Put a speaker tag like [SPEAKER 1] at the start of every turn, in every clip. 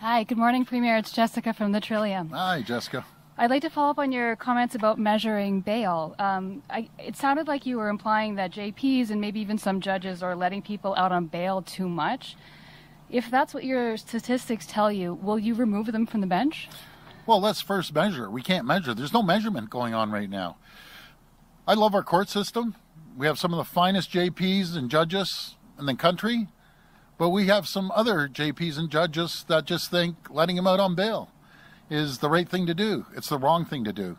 [SPEAKER 1] Hi, good morning, Premier. It's Jessica from the Trillium.
[SPEAKER 2] Hi, Jessica.
[SPEAKER 1] I'd like to follow up on your comments about measuring bail. It sounded like you were implying that JPs and maybe even some judges are letting people out on bail too much. If that's what your statistics tell you, will you remove them from the bench?
[SPEAKER 2] Well, let's first measure. We can't measure. There's no measurement going on right now. I love our court system. We have some of the finest JPs and judges in the country, but we have some other JPs and judges that just think letting them out on bail is the right thing to do. It's the wrong thing to do.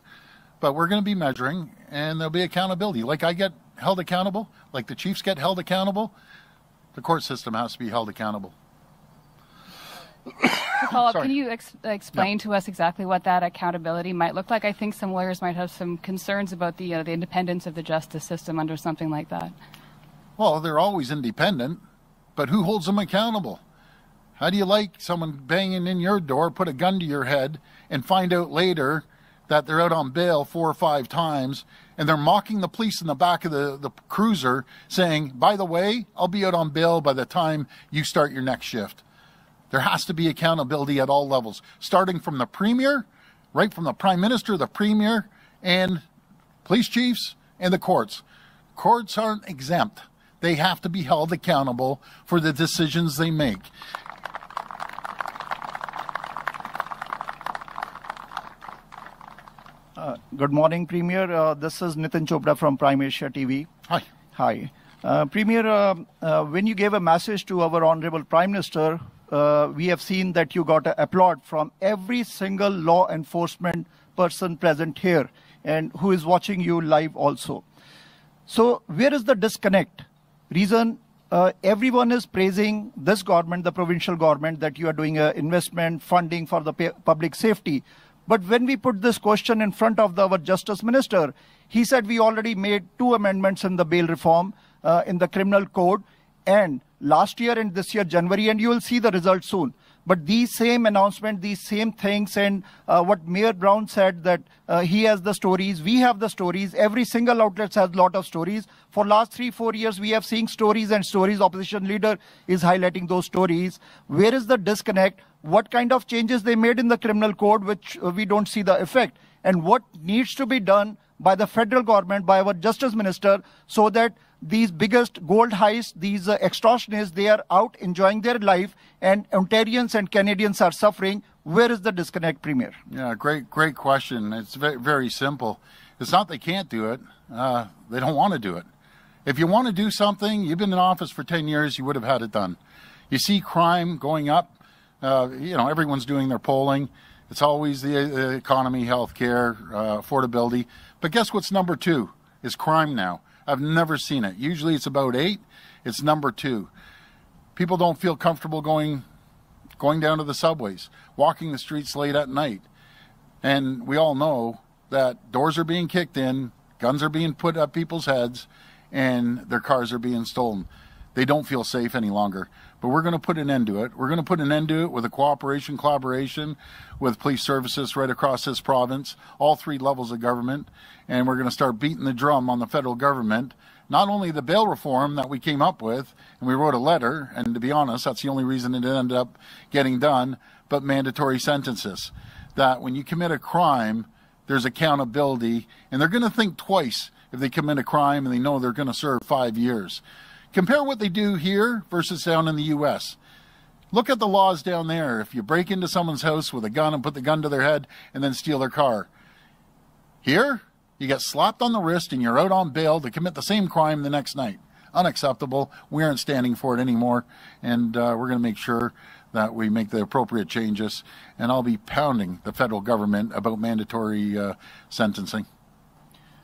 [SPEAKER 2] But we're going to be measuring, and there'll be accountability. Like I get held accountable, like the chiefs get held accountable, the court system has to be held accountable.
[SPEAKER 1] To follow up, can you explain to us exactly what that accountability might look like? I think some lawyers might have some concerns about the independence of the justice system under something like that.
[SPEAKER 2] Well, they're always independent, but who holds them accountable? How do you like someone banging in your door, put a gun to your head, and find out later that they're out on bail 4 or 5 times, and they're mocking the police in the back of the cruiser, saying, by the way, I'll be out on bail by the time you start your next shift. There has to be accountability at all levels, starting from the Premier, right from the Prime Minister, the Premier, and police chiefs, and the courts. Courts aren't exempt. They have to be held accountable for the decisions they make.
[SPEAKER 3] Good morning, Premier. This is Nitin Chopra from Prime Asia TV.
[SPEAKER 2] Hi.
[SPEAKER 3] Hi. Premier, when you gave a message to our Honorable Prime Minister, we have seen that you got an applaud from every single law enforcement person present here and who is watching you live also. So where is the disconnect? Reason everyone is praising this government, the provincial government, that you are doing investment funding for the public safety. But when we put this question in front of our Justice Minister, he said we already made 2 amendments in the bail reform in the criminal code, and last year and this year January, and you will see the results soon. But these same announcements, these same things, and what Mayor Brown said, that he has the stories, we have the stories, every single outlet has a lot of stories. For last 3-4 years, we have seen stories and stories. Opposition leader is highlighting those stories. Where is the disconnect? What kind of changes they made in the criminal code, which we don't see the effect? And what needs to be done by the federal government, by our Justice Minister, so that these biggest gold heists, these extortionists, they are out enjoying their life, and Ontarians and Canadians are suffering. Where is the disconnect, Premier?
[SPEAKER 2] Yeah, great question. It's very, very simple. It's not they can't do it. They don't want to do it. If you want to do something, you've been in office for 10 years, you would have had it done. You see crime going up. Everyone's doing their polling. It's always the economy, healthcare, affordability. But guess what's number 2 is crime now. I've never seen it. Usually it's about 8. It's number 2. People don't feel comfortable going down to the subways, walking the streets late at night. And we all know that doors are being kicked in, guns are being put at people's heads, and their cars are being stolen. They don't feel safe any longer. But we're going to put an end to it. We're going to put an end to it with a collaboration with police services right across this province, all 3 levels of government. And we're going to start beating the drum on the federal government. Not only the bail reform that we came up with, and we wrote a letter, and to be honest, that's the only reason it ended up getting done, but mandatory sentences. That when you commit a crime, there's accountability, and they're going to think twice if they commit a crime and they know they're going to serve 5 years. Compare what they do here versus down in the U.S. Look at the laws down there. If you break into someone's house with a gun and put the gun to their head and then steal their car. Here, you get slapped on the wrist and you're out on bail to commit the same crime the next night. Unacceptable. We aren't standing for it anymore. And we're going to make sure that we make the appropriate changes. And I'll be pounding the federal government about mandatory sentencing.